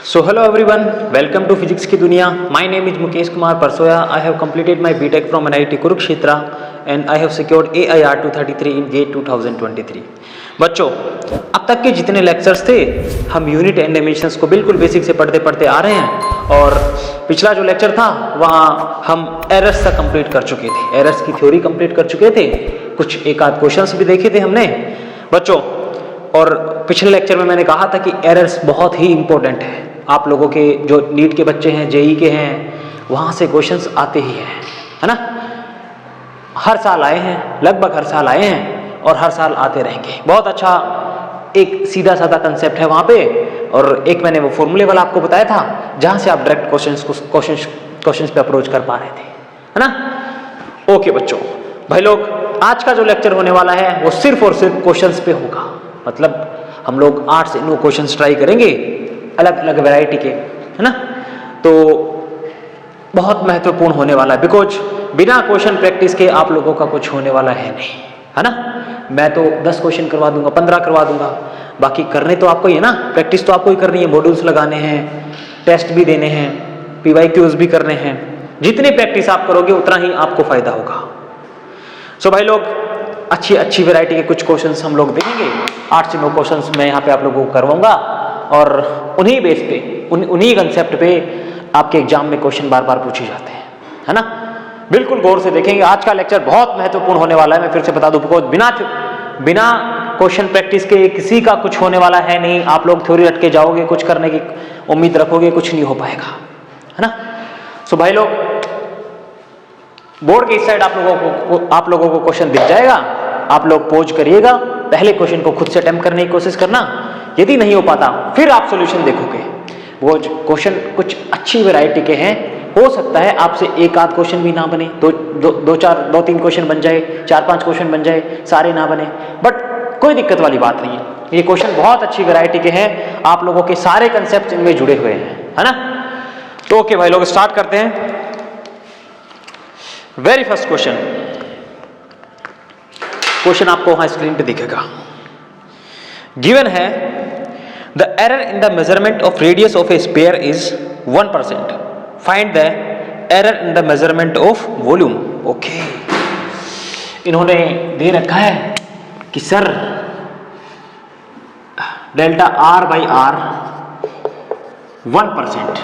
So hello everyone, welcome to Physics की दुनिया. My name is Mukesh Kumar Parsoya. I have completed my BTech from NIT Kurukshetra and I have secured AIR 233 in GATE 2023. बच्चों, अब तक के जितने lectures थे हम यूनिट एंड डायमेंशंस को बिल्कुल बेसिक से पढ़ते पढ़ते आ रहे हैं और पिछला जो लेक्चर था वहाँ हम एरर्स तक कंप्लीट कर चुके थे. एरर्स की थ्योरी कंप्लीट कर चुके थे, कुछ एक आध क्वेश्चंस भी देखे थे हमने बच्चों. और पिछले लेक्चर में मैंने कहा था कि एरर्स बहुत ही इंपॉर्टेंट है. आप लोगों के जो नीट के बच्चे हैं, जेई के हैं, वहाँ से क्वेश्चंस आते ही हैं, है ना. हर साल आए हैं, लगभग हर साल आए हैं और हर साल आते रहेंगे. बहुत अच्छा एक सीधा साधा कंसेप्ट है वहाँ पे. और एक मैंने वो फॉर्मूले वाला आपको बताया था जहाँ से आप डायरेक्ट क्वेश्चंस पे अप्रोच कर पा रहे थे, है ना. ओके बच्चों, भाई लोग, आज का जो लेक्चर होने वाला है वो सिर्फ और सिर्फ क्वेश्चंस पे होगा. मतलब हम लोग 8 से 9 क्वेश्चंस ट्राई करेंगे अलग अलग वैरायटी के, है ना. तो बहुत महत्वपूर्ण होने वाला है, बिकॉज बिना क्वेश्चन प्रैक्टिस के आप लोगों का कुछ होने वाला है नहीं, है ना. मैं तो 10 क्वेश्चन करवा दूंगा, 15 करवा दूंगा, बाकी करने तो आपको ही है ना. प्रैक्टिस तो आपको ही करनी है, मॉड्यूल्स लगाने हैं, टेस्ट भी देने हैं, PYQs भी करने हैं. जितनी प्रैक्टिस आप करोगे उतना ही आपको फायदा होगा. सो भाई लोग, अच्छी वैरायटी के कुछ क्वेश्चंस हम लोग देखेंगे. 8 से 9 क्वेश्चंस मैं यहाँ पे आप लोगों को करवाऊंगा और उन्हीं बेस पे, उन्हीं कंसेप्ट पे आपके एग्जाम में क्वेश्चन बार बार पूछे जाते हैं, है ना. बिल्कुल गौर से देखेंगे. आज का लेक्चर बहुत महत्वपूर्ण होने वाला है. मैं फिर से बता दूं, बिना क्वेश्चन प्रैक्टिस के किसी का कुछ होने वाला है नहीं. आप लोग थ्योरी रट के जाओगे, कुछ करने की उम्मीद रखोगे, कुछ नहीं हो पाएगा, है ना. सो भाई लोग, बोर्ड के इस साइड आप लोगों को क्वेश्चन दिख जाएगा. आप लोग पोज करिएगा, पहले क्वेश्चन को खुद से अटेम्प्ट करने की कोशिश करना. यदि नहीं हो पाता फिर आप सॉल्यूशन देखोगे. वो क्वेश्चन कुछ अच्छी वैरायटी के हैं. हो सकता है आपसे एक आध क्वेश्चन भी ना बने, 2-3 क्वेश्चन बन जाए, 4-5 क्वेश्चन बन जाए, सारे ना बने, बट कोई दिक्कत वाली बात नहीं है. ये क्वेश्चन बहुत अच्छी वैरायटी के हैं. आप लोगों के सारे कंसेप्ट इनमें जुड़े हुए हैं, है ना. तो ओके भाई लोग, स्टार्ट करते हैं. वेरी फर्स्ट क्वेश्चन आपको वहां स्क्रीन पे दिखेगा. गिवन है the error in the measurement of radius of A sphere is 1%. Find the error in the measurement of volume. Okay, इन्होंने दे रखा है कि sir delta R by R 1%.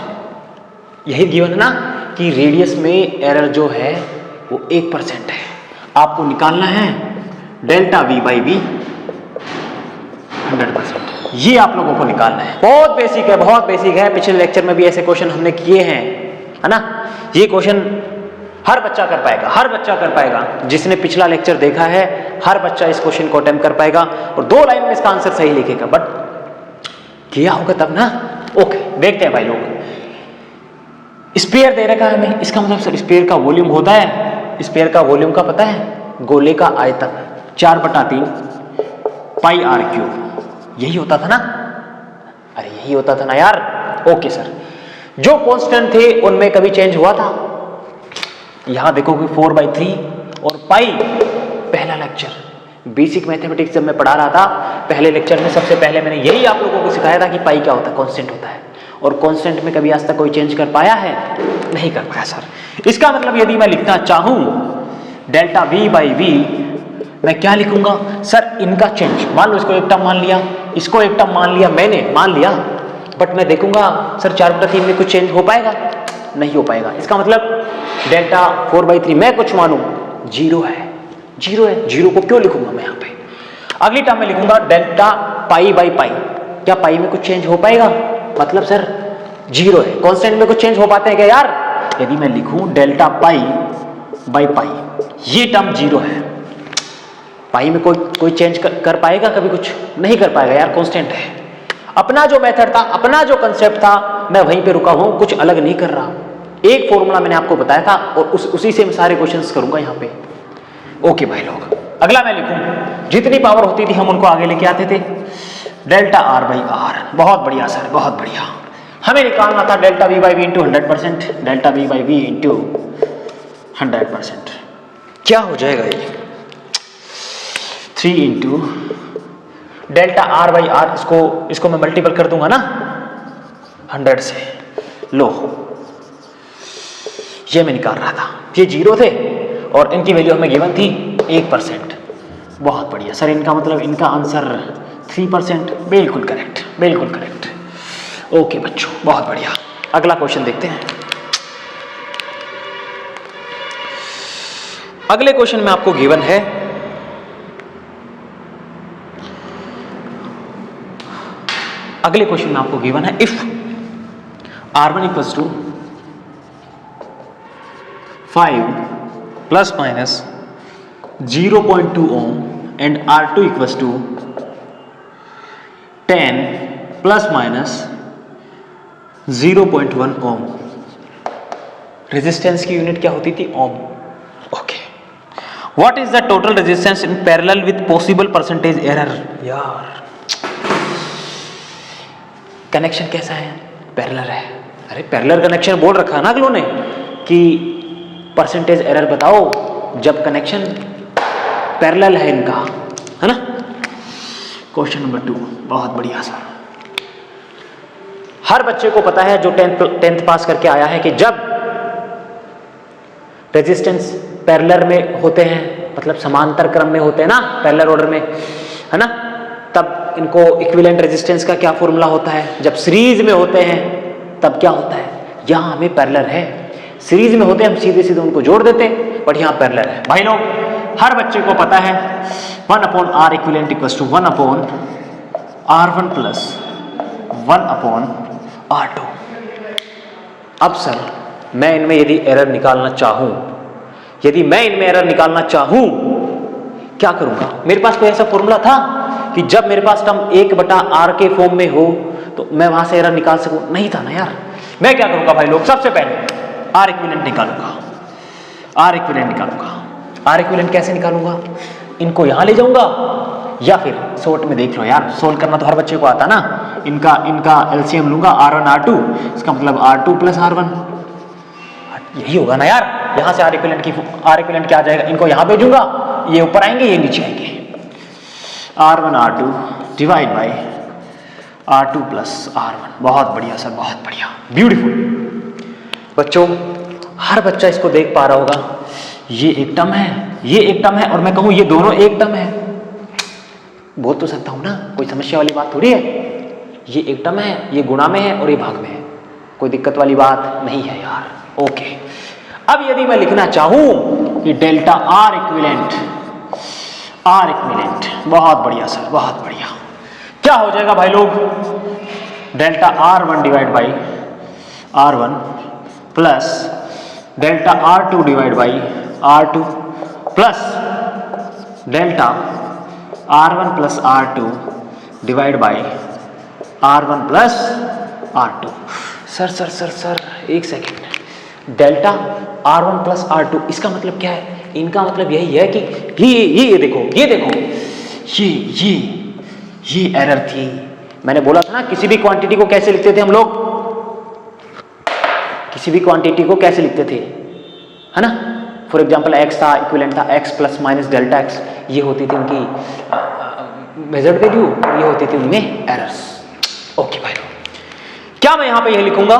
यही गिवन है ना कि रेडियस में एरर जो है वो 1% है. आपको निकालना है डेल्टा V बाई V 100%. ये आप लोगों को निकालना है. बहुत बेसिक है, बहुत बेसिक है. पिछले लेक्चर में भी ऐसे क्वेश्चन हमने किए हैं, है ना. ये क्वेश्चन हर बच्चा कर पाएगा, हर बच्चा कर पाएगा. जिसने पिछला लेक्चर देखा है, हर बच्चा इस क्वेश्चन को अटेम्प्ट कर पाएगा और 2 लाइन में इसका आंसर सही लिखेगा. बट किया होगा तब ना. ओके, देखते हैं भाई लोग. स्फीयर दे रखा है हमें, इसका मतलब सर स्फीयर का वॉल्यूम होता है. स्फीयर का वॉल्यूम का पता है, गोले का आयतन 4/3 पाई R क्यूब. यही होता था ना. अरे यही होता था ना यार. ओके सर, जो कांस्टेंट थे उनमें कभी चेंज हुआ था? यहां देखोगे 4/3 और पाई. पहला लेक्चर बेसिक मैथमेटिक्स जब मैं पढ़ा रहा था, पहले लेक्चर में सबसे पहले मैंने यही आप लोगों को सिखाया था कि पाई क्या होता है, कांस्टेंट होता है. और कांस्टेंट में कभी आज तक कोई चेंज कर पाया है? नहीं कर पाया सर. इसका मतलब यदि मैं लिखना चाहूं डेल्टा V बाई V, मैं क्या लिखूंगा सर? इनका चेंज. मान लो इसको एक टर्म मान लिया, इसको एक टर्म मान लिया, मैंने मान लिया, बट मैं देखूंगा सर 4/3 में कुछ चेंज हो पाएगा? नहीं हो पाएगा. इसका मतलब डेल्टा 4/3 मैं कुछ मानूं 0 है. 0 है. 0 को क्यों लिखूंगा मैं यहाँ पे? अगली टर्म में लिखूंगा डेल्टा पाई बाई पाई. क्या पाई में कुछ चेंज हो पाएगा? मतलब सर 0 है. कांस्टेंट में कुछ चेंज हो पाते हैं क्या यार? यदि मैं लिखूं डेल्टा पाई बाई पाई, ये टर्म 0 है. पाई में कोई चेंज कर पाएगा कभी? कुछ नहीं कर पाएगा यार, कांस्टेंट है. अपना जो मेथड था, अपना जो कंसेप्ट था, मैं वहीं पे रुका हूं, कुछ अलग नहीं कर रहा. एक फॉर्मूला मैंने आपको बताया था और उसी से मैं सारे क्वेश्चंस करूंगा यहाँ पे. ओके भाई लोग, अगला मैं लिखूं, जितनी पावर होती थी हम उनको आगे लेके आते थे. Delta R by R. बहुत बढ़िया सर, बहुत बढ़िया. हमें निकालना था delta V by V into 100%. Delta V by V into 100%. क्या हो जाएगा ये? 3 into delta R by R, इसको मैं मल्टीपल कर दूंगा ना 100 से। लो ये मैं निकाल रहा था, ये 0 थे और इनकी वैल्यू हमें गिवन थी 1%। बहुत बढ़िया सर, इनका मतलब इनका आंसर 3%। बिल्कुल करेक्ट, बिल्कुल करेक्ट। ओके बच्चों, बहुत बढ़िया। अगला क्वेश्चन देखते हैं। अगले क्वेश्चन में आपको गिवन है if R1 equals to 5 plus minus 0.2 ohm and R2 equals to 10 plus minus 0.1 ohm. Resistance की यूनिट क्या होती थी? Ohm. Okay, what is the total resistance in parallel with possible percentage error? यार connection कैसा है? Parallel है। अरे parallel connection बोल रखा है ना अगलों ने कि परसेंटेज एरर बताओ जब कनेक्शन पैरेलल है इनका, है ना। क्वेश्चन नंबर 2, बहुत बढ़िया सर। हर बच्चे को पता है जो 10th पास करके आया है कि जब रेजिस्टेंस पैरेलल में होते हैं, मतलब समांतर क्रम में होते हैं ना, पैरेलल ऑर्डर में, है ना, तब इनको इक्विवेलेंट रेजिस्टेंस का क्या फॉर्मूला होता है? जब सीरीज में होते हैं तब क्या होता है? यहां हमें पैरेलल है, सीरीज में होते हैं हम सीधे सीधे उनको जोड़ देते, बट यहां पैरेलल है। भाई लोग हर बच्चे को पता है 1/R equivalent equals to 1/R1 plus 1/R2। अब सर मैं इनमें यदि एरर निकालना चाहूं, क्या करूंगा? मेरे पास कोई ऐसा फॉर्मूला था कि जब मेरे पास टर्म 1/R के फॉर्म में हो तो मैं वहां से एरर निकाल सकूं? नहीं था ना यार। मैं क्या करूंगा भाई लोग, सबसे पहले R इक्विवेलेंट निकालूंगा। R इक्विवेलेंट कैसे निकालूंगा? इनको यहां ले जाऊंगा या फिर शॉर्ट में देख लो यार, सोल्व करना तो हर बच्चे को आता ना। इनका एलसीएम लूंगा R1 R2, इसका मतलब R2 प्लस R1, यही होगा ना यार। यहां से R इक्विवेलेंट क्या आ जाएगा? इनको यहां भेजूंगा, ये ऊपर आएंगे, ये नीचे आएंगे। R1 R2 divide by R2 plus R1। बहुत बढ़िया सर, बहुत बढ़िया, ब्यूटीफुल। बच्चों हर बच्चा इसको देख पा रहा होगा, ये एक टर्म है, और मैं कहूं ये दोनों एक टर्म है। बोल तो सकता हूं ना, कोई समस्या वाली बात थोड़ी है। ये एक टर्म है, ये गुणा में है और ये भाग में है, कोई दिक्कत वाली बात नहीं है यार। ओके, अब यदि मैं लिखना चाहूं कि डेल्टा R इक्विवेलेंट, बहुत बढ़िया सर, बहुत बढ़िया। क्या हो जाएगा भाई लोग? Delta R1 divide by R1 plus delta R2 divide by R2 plus delta R1 plus R2 divide by R1 plus R2। Sir एक second, delta R1 plus R2 इसका मतलब क्या है? इनका मतलब यही है कि ये देखो, ये एरर थी। मैंने बोला था ना, किसी भी क्वांटिटी को कैसे लिखते थे हम लोग? है ना। फॉर एग्जांपल x था, इक्विवेलेंट था x plus minus delta x, ये होती थी उनकी मेजर्ड वैल्यू और ये होती थी उनमें एरर्स। ओके भाई, क्या मैं यहां पे यही लिखूंगा?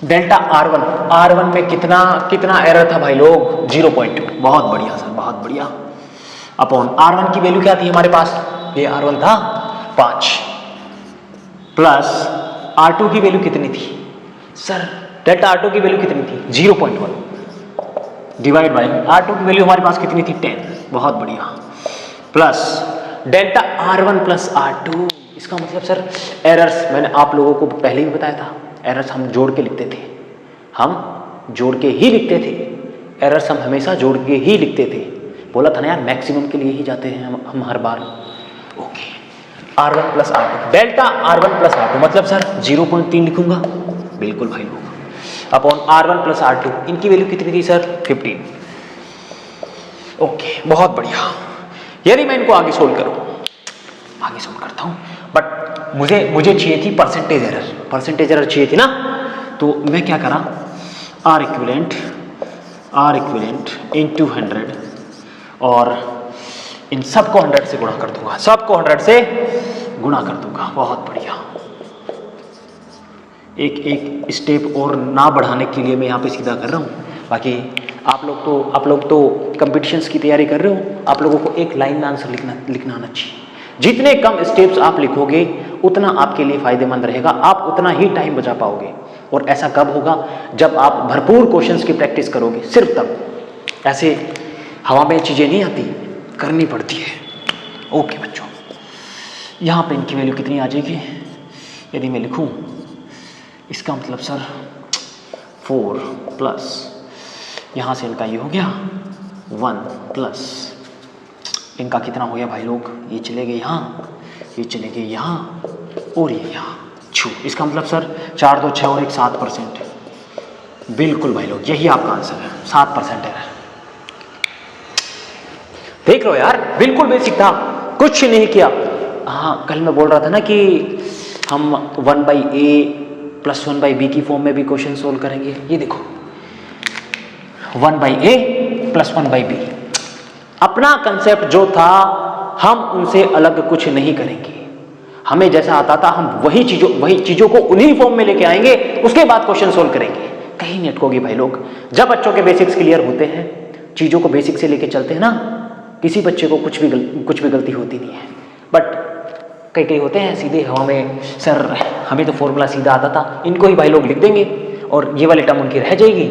डेल्टा R1 में कितना एरर था भाई लोग? 0.2। बहुत बढ़िया सर, बहुत बढ़िया। अपॉन R1 की वैल्यू क्या थी हमारे पास? ये R1 था 5 प्लस R2 की वैल्यू कितनी थी? सर डेल्टा R2 की वैल्यू कितनी थी? 0.1 डिवाइड बाई R2 की वैल्यू हमारे पास कितनी थी? 10। बहुत बढ़िया, plus delta R1 plus R2। इसका मतलब सर एरर्स मैंने आप लोगों को पहले भी बताया था, एरर्स हम जोड़ के लिखते थे, एरर्स हम हमेशा जोड़ के ही लिखते थे। बोला था ना यार, मैक्सिमम के लिए ही जाते हैं हम हर बार। Okay, R1 plus R2, delta R1 plus R2 मतलब सर 0.3 लिखूंगा। बिल्कुल भाई लोग, अपॉन R1 प्लस R2, इनकी वैल्यू कितनी थी सर? 15। ओके, बहुत बढ़िया। यदि मैं इनको आगे सोल्व करता हूं, बट मुझे चाहिए थी परसेंटेज एरर चाहिए थी ना, तो मैं क्या करा? R इक्विवेलेंट इंटू 100 और इन सबको 100 से गुणा कर दूंगा, सबको 100 से गुणा कर दूंगा। बहुत बढ़िया। एक एक स्टेप और ना बढ़ाने के लिए मैं यहाँ पे सीधा कर रहा हूँ। बाकी आप लोग तो कंपटीशंस की तैयारी कर रहे हो, आप लोगों को एक लाइन में आंसर लिखना आना चाहिए। जितने कम स्टेप्स आप लिखोगे उतना आपके लिए फायदेमंद रहेगा, आप उतना ही टाइम बचा पाओगे। और ऐसा कब होगा? जब आप भरपूर क्वेश्चंस की प्रैक्टिस करोगे, सिर्फ तब। ऐसे हवा में चीज़ें नहीं आती, करनी पड़ती है। ओके बच्चों, यहाँ पे इनकी वैल्यू कितनी आ जाएगी? यदि मैं लिखूँ इसका मतलब सर 4 प्लस यहाँ से इनका ये हो गया 1 प्लस इनका कितना हो गया भाई लोग? ये चले गए यहाँ, ये चले गए यहाँ और ये यहाँ छू। इसका मतलब सर 4 2 6 और 1 7%। बिल्कुल भाई लोग, यही आपका आंसर है, 7% है। देख लो यार, बिल्कुल बेसिक था, कुछ नहीं किया। हाँ, कल मैं बोल रहा था ना कि हम 1/a + 1/b की फॉर्म में भी क्वेश्चन सोल्व करेंगे। ये देखो 1/a + 1/b, अपना कंसेप्ट जो था हम उनसे अलग कुछ नहीं करेंगे। हमें जैसा आता था हम वही चीजों को उन्हीं फॉर्म में लेके आएंगे, उसके बाद क्वेश्चन सोल्व करेंगे। कहीं नहीं अटकोगे भाई लोग। जब बच्चों के बेसिक्स क्लियर होते हैं, चीजों को बेसिक से लेके चलते हैं ना, किसी बच्चे को कुछ भी गलती होती नहीं है। बट कई होते हैं सीधे हवा में, सर हमें तो फॉर्मूला सीधा आता था, इनको ही भाई लोग लिख देंगे और ये वाली टर्म उनकी रह जाएगी,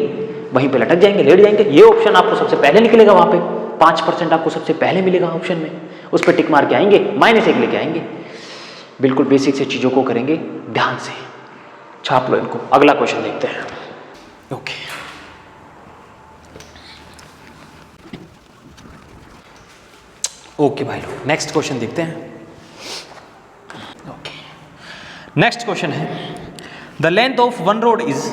वहीं पे लटक जाएंगे, लेट जाएंगे। ये ऑप्शन आपको सबसे पहले निकलेगा, वहाँ पे 5% आपको सबसे पहले मिलेगा ऑप्शन में, उस पर टिक मार के आएंगे, -1 लेके आएंगे। बिल्कुल बेसिक से चीज़ों को करेंगे, ध्यान से छाप लो इनको। अगला क्वेश्चन देखते हैं। ओके, ओके भाई लोग, नेक्स्ट क्वेश्चन देखते हैं। ओके, नेक्स्ट क्वेश्चन है the length of one road is,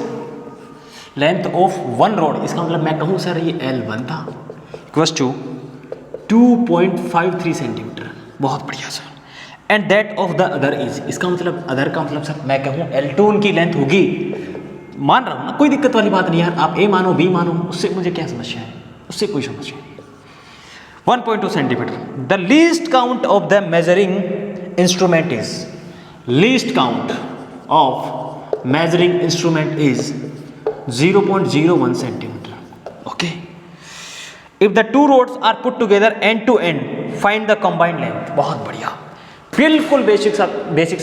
length of one road, इसका मतलब मैं कहूँ सर ये L1 था, इक्वल्स टू 2.53 सेंटीमीटर। बहुत बढ़िया sir. And that of the other is, इसका मतलब अदर का मतलब सर मैं कहूँ L2 उनकी लेंथ होगी। मान रहा हूँ ना, कोई दिक्कत वाली बात नहीं यार, आप A मानो B मानो, उससे मुझे क्या समस्या है, उससे कोई समस्या नहीं। 1.2 centimetre. The least count of the measuring instrument is, least count of measuring instrument is 0.01 centimetre. Okay, if the two rods are put together end to end find the combined length. बहुत बढ़िया, बिल्कुल basic सा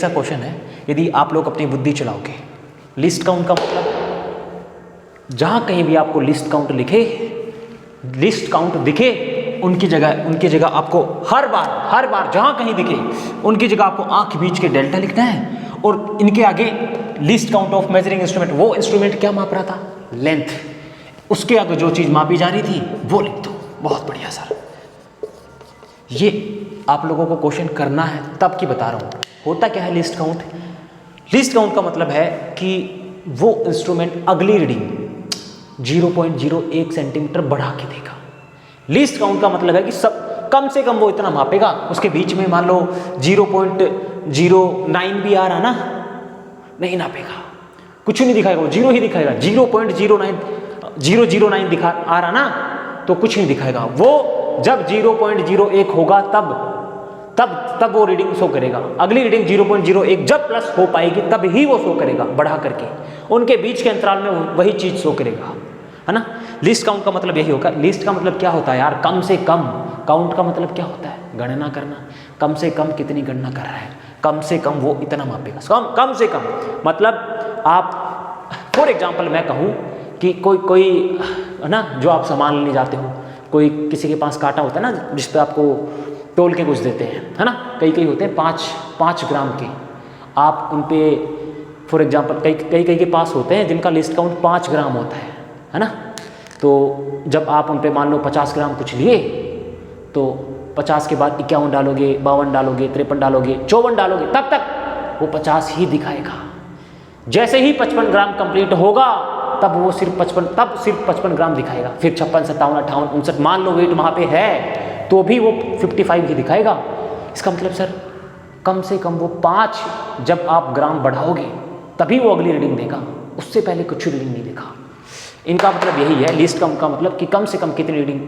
question है। यदि आप लोग अपनी बुद्धि चलाओगे, लिस्ट काउंट का मतलब जहां कहीं भी आपको लिस्ट काउंट लिखे, लिस्ट काउंट दिखे, उनकी जगह आपको हर बार जहां कहीं दिखे उनकी जगह आपको आंख बीच के डेल्टा लिखना है, और इनके आगे list count of measuring instrument, वो इंस्ट्रूमेंट क्या माप रहा था? लेंथ। उसके आगे जो चीज मापी जा रही थी वो लिख दो। बहुत बढ़िया सर, ये आप लोगों को क्वेश्चन करना है तब की बता रहा हूं। होता क्या है लिस्ट काउंट? लिस्ट काउंट का मतलब है कि वो इंस्ट्रूमेंट अगली रीडिंग 0.01 सेंटीमीटर बढ़ा के देगा। लिस्ट काउंट का मतलब है कि सब कम से कम वो इतना मापेगा, उसके बीच में मान लो 0.09 भी आ रहा ना, नहीं नापेगा, कुछ नहीं दिखाएगा, वो 0 ही दिखाएगा। 0.009 दिखा आ रहा ना, तो कुछ नहीं दिखाएगा। वो जब 0.01 होगा तब वो रीडिंग शो करेगा। अगली रीडिंग 0.01 जब प्लस हो पाएगी तब ही वो शो करेगा, बढ़ा करके। उनके बीच के अंतराल में वही चीज शो करेगा, है ना। लिस्ट काउंट का मतलब यही होगा। लिस्ट का मतलब क्या होता है यार? कम से कम। काउंट का मतलब क्या होता है? गणना करना। कम से कम कितनी गणना कर रहा है, कम से कम वो इतना मापेगा। कम से कम मतलब आप फॉर एग्जाम्पल मैं कहूँ कि कोई है ना, जो आप सामान लेने जाते हो, कोई किसी के पास कांटा होता है ना, जिस पे आपको तोल के कुछ देते हैं, है ना। कई होते हैं 5 ग्राम के, आप उन पे फॉर एग्जांपल कई के पास होते हैं जिनका लिस्ट काउंट 5 ग्राम होता है ना। तो जब आप उन पे मान लो 50 ग्राम कुछ लिए, तो 50 के बाद 51 डालोगे, 52 डालोगे, 53 डालोगे, 54 डालोगे, तब तक वो 50 ही दिखाएगा। जैसे ही 55 ग्राम कंप्लीट होगा तब वो सिर्फ 55 ग्राम दिखाएगा। फिर 56, 57, 58, 59 मान लो वेट वहाँ पे है, तो भी वो 55 ही दिखाएगा। इसका मतलब सर कम से कम वो 5 जब आप ग्राम बढ़ाओगे तभी वो अगली रीडिंग देगा, उससे पहले कुछ रीडिंग नहीं देगा। इनका मतलब यही है लिस्ट का मतलब कि कम से कम कितनी रीडिंग,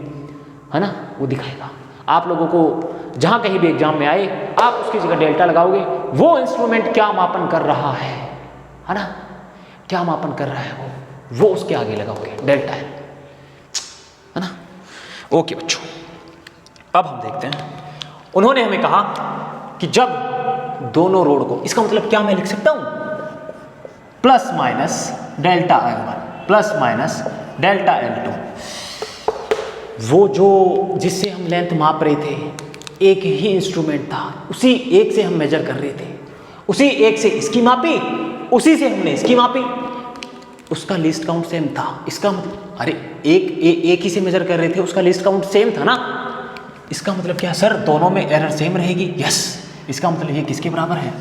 है ना, वो दिखाएगा। आप लोगों को जहाँ कहीं भी एग्जाम में आए, आप उसकी जगह डेल्टा लगाओगे, वो इंस्ट्रूमेंट क्या मापन कर रहा है ना, क्या मापन कर रहा है वो उसके आगे लगाओगे, डेल्टा है ना। ओके बच्चों, अब हम देखते हैं, उन्होंने हमें कहा कि जब दोनों रोड को, इसका मतलब क्या मैं लिख सकता हूं, plus minus delta L1 plus minus delta L2, वो जो जिससे हम लेंथ माप रहे थे, एक ही इंस्ट्रूमेंट था, उसी एक से हम मेजर कर रहे थे, उसी एक से इसकी मापी, उसी से हमने इसकी मापी, उसका लिस्ट काउंट सेम था। इसका मतलब अरे एक ही से मेजर कर रहे थे, उसका लिस्ट काउंट सेम था ना, इसका मतलब क्या सर, दोनों में एरर सेम रहेगी। यस, इसका मतलब ये किसके बराबर है,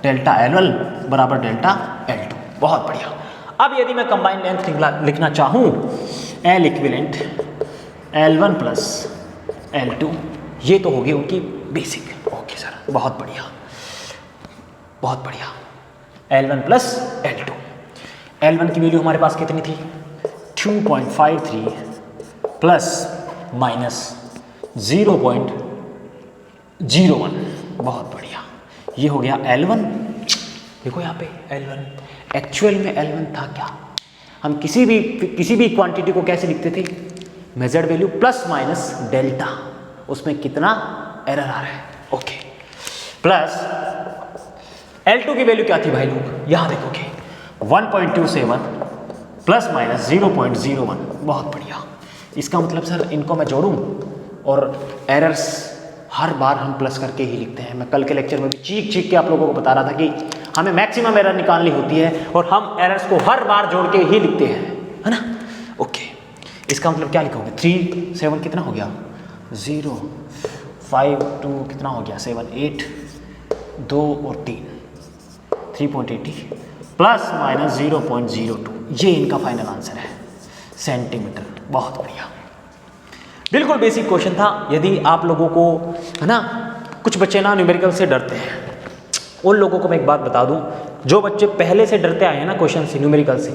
डेल्टा L1 बराबर डेल्टा L2। बहुत बढ़िया। अब यदि मैं कंबाइंड लेंथ लिखना चाहूँ, L equivalent L1 plus L2, ये तो होगी उनकी बेसिक। ओके सर, बहुत बढ़िया बहुत बढ़िया। L1 प्लस L2, L1 की वैल्यू हमारे पास कितनी थी, 2.53 प्लस माइनस 0.01, बहुत बढ़िया। ये हो गया L1। देखो यहाँ पे L1, एक्चुअल में L1 था क्या, हम किसी भी क्वांटिटी को कैसे लिखते थे, measured value plus minus delta, उसमें कितना एरर आ रहा है। ओके, प्लस L2 की वैल्यू क्या थी भाई लोग, यहाँ देखोगे 1.27 प्लस माइनस 0.01, बहुत बढ़िया। इसका मतलब सर इनको मैं जोड़ूं, और एरर्स हर बार हम प्लस करके ही लिखते हैं। मैं कल के लेक्चर में भी चीख के आप लोगों को बता रहा था कि हमें मैक्सिमम एरर निकालनी होती है और हम एरर्स को हर बार जोड़ के ही लिखते हैं, है ना। ओके, इसका मतलब क्या लिखोगे, 3 7 कितना हो गया, 0 5 2 कितना हो गया, 7 8 2 और 3 3.80 प्लस माइनस 0.02, ये इनका फाइनल आंसर है, सेंटीमीटर। बहुत बढ़िया, बिल्कुल बेसिक क्वेश्चन था। यदि आप लोगों को, है ना, कुछ बच्चे ना न्यूमेरिकल से डरते हैं, उन लोगों को मैं एक बात बता दूं, जो बच्चे पहले से डरते आए हैं ना क्वेश्चन से, न्यूमेरिकल से,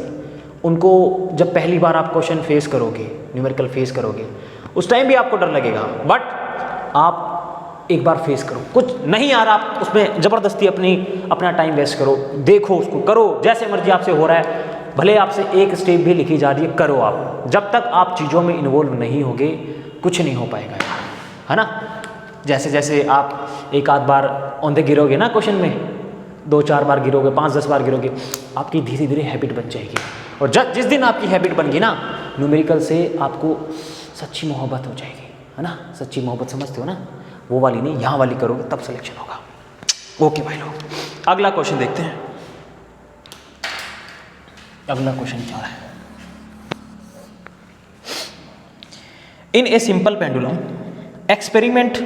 उनको जब पहली बार आप क्वेश्चन फेस करोगे, न्यूमेरिकल फेस करोगे, उस टाइम भी आपको डर लगेगा, बट आप एक बार फेस करो, कुछ नहीं आ रहा, आप उसमें ज़बरदस्ती अपना टाइम वेस्ट करो, देखो उसको, करो, जैसे मर्जी आपसे हो रहा है, भले आपसे एक स्टेप भी लिखी जा रही है, करो आप। जब तक आप चीज़ों में इन्वॉल्व नहीं होगे, कुछ नहीं हो पाएगा यार, है ना। जैसे जैसे आप एक आध बार औंधे गिरोगे ना क्वेश्चन में, 2-4 बार गिरोगे, 5-10 बार गिरोगे, आपकी धीरे धीरे हैबिट बन जाएगी, और जिस दिन आपकी हैबिट बन गई ना, न्यूमेरिकल से आपको सच्ची मोहब्बत हो जाएगी, है ना। सच्ची मोहब्बत समझते हो ना, वो वाली नहीं, यहाँ वाली करोगे तब सिलेक्शन होगा। ओके भाई लोग, अगला क्वेश्चन देखते हैं। अगला क्वेश्चन क्या है, in a simple pendulum experiment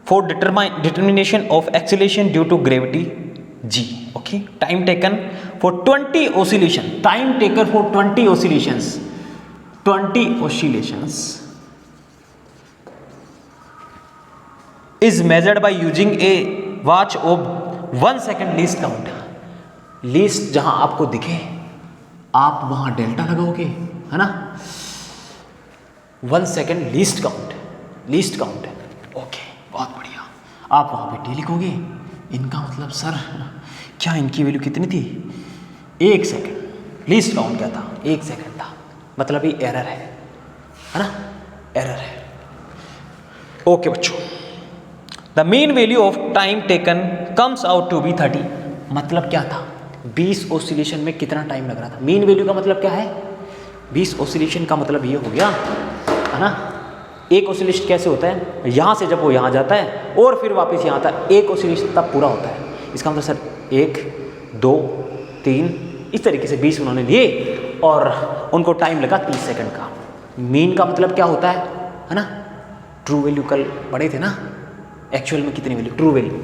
for determination of acceleration due to gravity g, okay, time taken for 20 oscillation, time taken for 20 oscillations is measured by using a watch of 1 second least count। Least जहां आपको दिखे आप वहां delta लगाओगे, है ना। 1 second least count okay, बहुत बढ़िया। आप वहां पे टी लिखोगे, इनका मतलब सर क्या इनकी वैल्यू कितनी थी, 1 सेकेंड। लीस्ट काउंट क्या था, 1 सेकेंड था, मतलब ये एरर है ना, एरर है। ओके बच्चों, the mean value of time taken comes out to be 30। मतलब क्या था, 20 ऑसिलेशन में कितना टाइम लग रहा था। मीन वैल्यू का मतलब क्या है, 20 ऑसिलेशन का मतलब ये हो गया, है ना। एक ऑसिलेशन कैसे होता है, यहाँ से जब वो यहाँ जाता है और फिर वापस यहाँ आता है, एक ऑसिलेशन तब पूरा होता है। इसका मतलब सर 1 2 3 इस तरीके से 20 उन्होंने लिए और उनको टाइम लगा 30 सेकंड का। मीन का मतलब क्या होता है ना। ट्रू वैल्यू कल पढ़े थे ना, एक्चुअल में कितनी वैल्यू, ट्रू वैल्यू,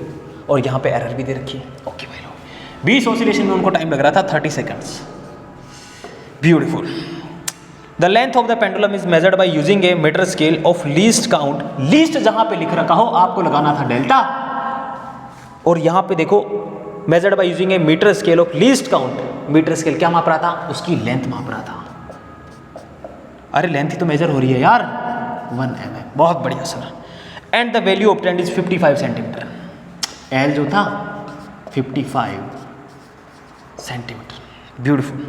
और यहाँ पे एरर भी दे रखी है। ओके भाई लोग, 20 ऑसिलेशन में उनको टाइम लग रहा था 30 seconds. Beautiful. The length of the pendulum is measured by using a metre scale of least count. Least जहां पे लिख रखा हो आपको लगाना था डेल्टा, और यहां पे देखो measured by using a metre scale of least count. Metre scale क्या माप रहा था, उसकी लेंथ माप रहा था। अरे लेंथ ही तो मेजर हो रही है यार, 1 mm। बहुत बढ़िया sir. And the value obtained is 55 centimetre. L जो था 55 centimetre. Beautiful.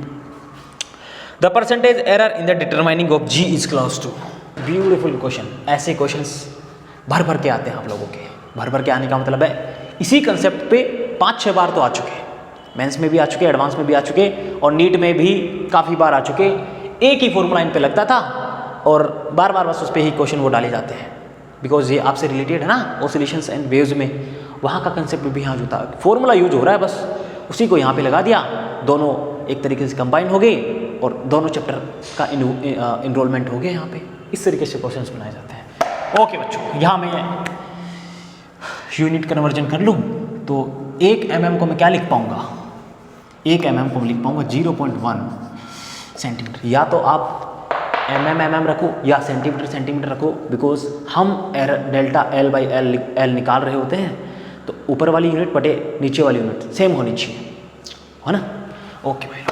The percentage error in the determining of G is close to. Beautiful question. ऐसे क्वेश्चंस भर भर के आते हैं आप लोगों के। भर भर के आने का मतलब है इसी कंसेप्ट पे 5-6 बार तो आ चुके हैं। मेंस में भी आ चुके, एडवांस में भी आ चुके और नीट में भी काफ़ी बार आ चुके। एक ही फॉर्मूला इन पे लगता था और बार बार बस उस पर ही क्वेश्चन वो डाले जाते हैं, बिकॉज ये आपसे रिलेटेड है ना ऑसिलेशंस एंड वेव्स में। वहाँ का कंसेप्ट भी यहाँ जो था फॉर्मूला यूज हो रहा है, बस उसी को यहाँ पे लगा दिया। दोनों एक तरीके से कंबाइन हो गए और दोनों चैप्टर का इनरोलमेंट हो गया यहाँ पे। इस तरीके से क्वेश्चंस बनाए जाते हैं। ओके बच्चों, यहाँ मैं यूनिट कन्वर्जन कर लूँ तो 1 mm को मैं क्या लिख पाऊँगा? 1 mm को मैं लिख पाऊँगा 0.1 सेंटीमीटर। या तो आप mm रखो या सेंटीमीटर रखो, बिकॉज हम डेल्टा L बाई L निकाल रहे होते हैं तो ऊपर वाली यूनिट बटे नीचे वाली यूनिट सेम होनी चाहिए, है ना? ओके भाई,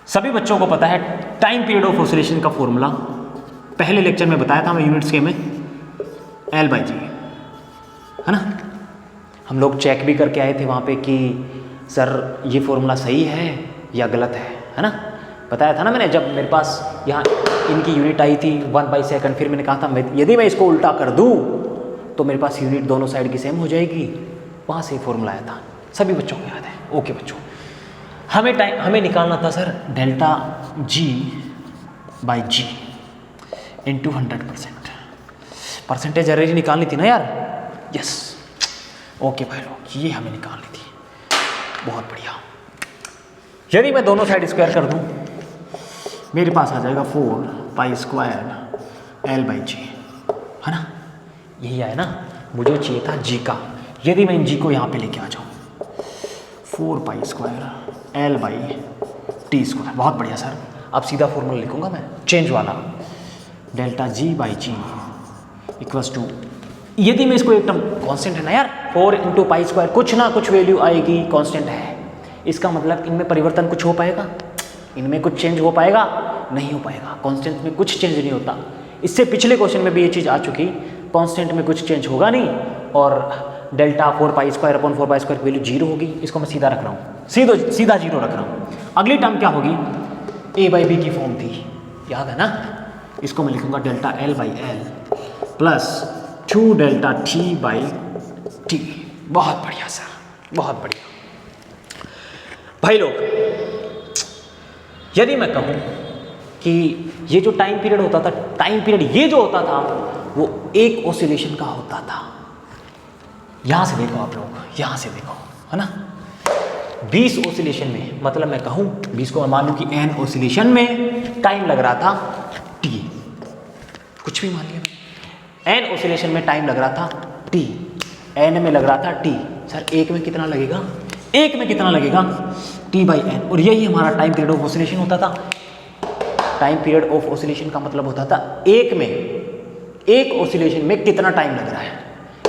सभी बच्चों को पता है टाइम पीरियड ऑफ ऑसिलेशन का फॉर्मूला पहले लेक्चर में बताया था मैं यूनिट्स के में L बाई जी, है ना? हम लोग चेक भी करके आए थे वहाँ पे कि सर ये फॉर्मूला सही है या गलत है ना? बताया था ना मैंने, जब मेरे पास यहाँ इनकी यूनिट आई थी 1/सेकंड, फिर मैंने कहा था यदि मैं इसको उल्टा कर दूँ तो मेरे पास यूनिट दोनों साइड की सेम हो जाएगी। वहाँ से फॉर्मूला आया था, सभी बच्चों को याद है। ओके बच्चों, हमें निकालना था sir delta G by G into 100%। Percentage error निकालनी थी ना यार। यस, ओके भाई लोग, ये हमें निकालनी थी। बहुत बढ़िया। यदि मैं दोनों साइड स्क्वायर कर दूं मेरे पास आ जाएगा 4π² L बाई जी, है ना? यही आया ना, मुझे चाहिए था G का। यदि मैं इन G को यहाँ पे लेके आ जाऊँ 4π² L बाई T²। बहुत बढ़िया सर, अब सीधा फॉर्मूला लिखूंगा मैं चेंज वाला, delta G by G equals to, यदि मैं इसको एक टर्म कांस्टेंट है ना यार, 4 इंटू π², कुछ ना कुछ वैल्यू आएगी, कांस्टेंट है। इसका मतलब इनमें परिवर्तन कुछ हो पाएगा? इनमें कुछ चेंज हो पाएगा? नहीं हो पाएगा। कांस्टेंट में कुछ चेंज नहीं होता। इससे पिछले क्वेश्चन में भी ये चीज़ आ चुकी, कांस्टेंट में कुछ चेंज होगा नहीं और डेल्टा 4π² वैल्यू 0 होगी। इसको मैं सीधा रख रहा हूँ, सीधा 0 रख रहा हूँ। अगली टर्म क्या होगी? A बाई बी की फॉर्म थी, याद है ना? इसको मैं लिखूंगा delta L by L plus 2 delta T by T। बहुत बढ़िया सर, बहुत बढ़िया। भाई लोग, यदि मैं कहूँ कि ये जो टाइम पीरियड होता था, टाइम पीरियड ये जो होता था वो एक ऑसिलेशन का होता था। यहाँ से देखो आप लोग, यहाँ से देखो, है ना? 20 ऑसिलेशन में, मतलब मैं कहूँ 20 को मैं मान लूँ कि n ऑसिलेशन में टाइम लग रहा था T, कुछ भी मान लिया। n ऑसिलेशन में टाइम लग रहा था T, n में लग रहा था T। सर एक में कितना लगेगा? एक में कितना लगेगा? T by n। और यही हमारा टाइम पीरियड ऑफ ऑसिलेशन होता था। टाइम पीरियड ऑफ ऑसिलेशन का मतलब होता था एक ऑसिलेशन में कितना टाइम लग रहा है,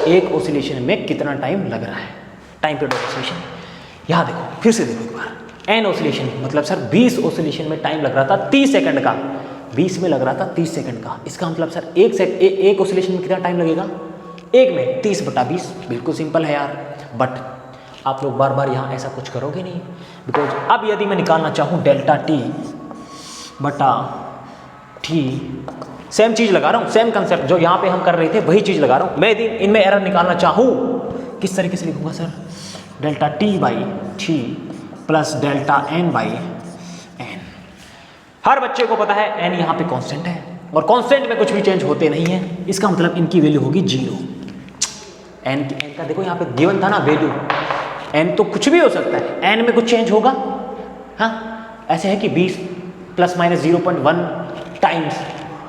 एक ऑसिलेशन में कितना टाइम लग रहा है, टाइम पीरियड ऑफ ऑसिलेशन। यहाँ देखो, फिर से देखो एक बार, n ऑसिलेशन मतलब सर 20 ऑसिलेशन में टाइम लग रहा था 30 सेकंड का, 20 में लग रहा था 30 सेकंड का। इसका मतलब सर एक ऑसिलेशन में कितना टाइम लगेगा? एक में 30/20। बिल्कुल सिंपल है यार, बट आप लोग बार बार यहाँ ऐसा कुछ करोगे नहीं, बिकॉज अब यदि मैं निकालना चाहूँ डेल्टा T बटा T, सेम चीज़ लगा रहा हूँ, सेम कंसेप्ट जो यहाँ पे हम कर रहे थे वही चीज़ लगा रहा हूँ। मैं यदि इनमें एरर निकालना चाहूँ किस तरीके से लिखूँगा sir? Delta T by T plus delta N by N। हर बच्चे को पता है n यहाँ पे कांस्टेंट है और कांस्टेंट में कुछ भी चेंज होते नहीं है। इसका मतलब इनकी वैल्यू होगी 0। n का देखो यहाँ पे गिवन था ना वैल्यू, n तो कुछ भी हो सकता है, n में कुछ चेंज होगा? हाँ, ऐसे है कि 20 ± 0.1 टाइम्स,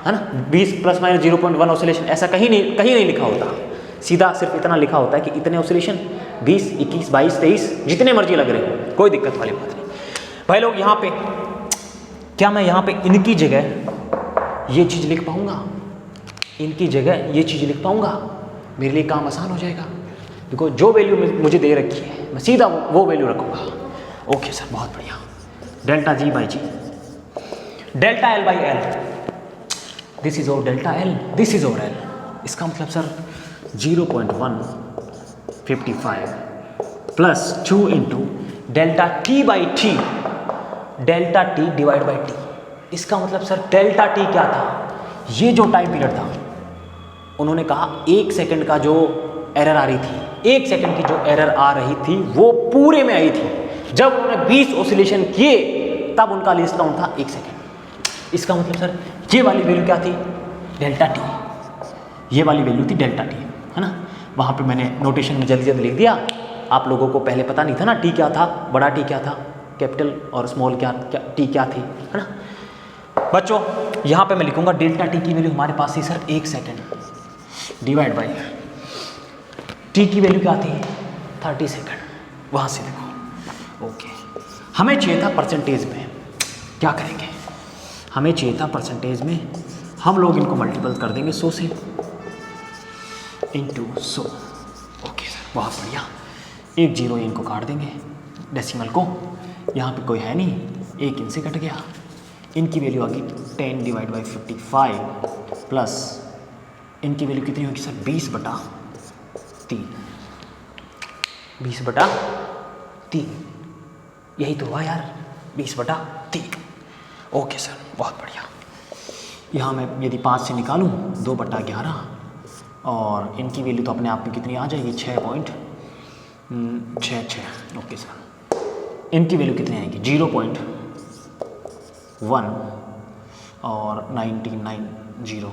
है ना? 20 ± 0.1 ऑसिलेशन, ऐसा कहीं नहीं लिखा होता। सीधा सिर्फ इतना लिखा होता है कि इतने ऑसिलेशन 20, 21, 22, 23 जितने मर्जी लग रहे हो, कोई दिक्कत वाली बात नहीं। भाई लोग, यहाँ पे क्या मैं यहाँ पे इनकी जगह ये चीज़ लिख पाऊँगा? इनकी जगह ये चीज़ लिख पाऊँगा? मेरे लिए काम आसान हो जाएगा, बिकॉज जो वैल्यू मुझे दे रखी है मैं सीधा वो वैल्यू रखूँगा। ओके सर, बहुत बढ़िया। Delta G by G, delta L by L, this is over delta L, this is over L। इसका मतलब sir 0.155 plus 2 into delta T by T, delta T divide by T. इसका मतलब sir delta T क्या था? ये जो time period था, उन्होंने कहा 1 सेकंड का जो एरर आ रही थी, 1 सेकंड की जो एरर आ रही थी वो पूरे में आई थी। जब उन्होंने 20 ऑसिलेशन किए तब उनका लीस्ट काउंट था 1 सेकंड। इसका मतलब सर ये वाली वैल्यू क्या थी? Delta T. ये वाली वैल्यू थी डेल्टा टी, है ना। वहाँ पे मैंने नोटेशन में जल्दी जल्दी लिख दिया। आप लोगों को पहले पता नहीं था ना टी क्या था, बड़ा टी क्या था, कैपिटल और स्मॉल टी क्या थी, है ना। बच्चों यहाँ पे मैं लिखूंगा डेल्टा टी की वैल्यू हमारे पास थी sir 1 second divide by T की वैल्यू क्या थी 30 सेकंड। वहाँ से देखो ओके। हमें चाहिए था परसेंटेज में, क्या करेंगे? हमें चाहिए था परसेंटेज में, हम लोग इनको मल्टीपल कर देंगे 100 से इंटू 100। ओके सर बहुत बढ़िया। 1 0 इनको काट देंगे डेसिमल को, यहाँ पे कोई है नहीं, 1 इनसे कट गया। इनकी वैल्यू आ गई 10 डिवाइड बाई 55 प्लस इनकी वैल्यू कितनी होगी सर 20/3। 20/3 यही तो हुआ यार, 20/3। ओके सर बहुत बढ़िया। यहाँ मैं यदि 5 से निकालूँ 2/11 और इनकी वैल्यू तो अपने आप में कितनी आ जाएगी 6.66। ओके सर इनकी वैल्यू कितनी आएगी 0.1 और 1990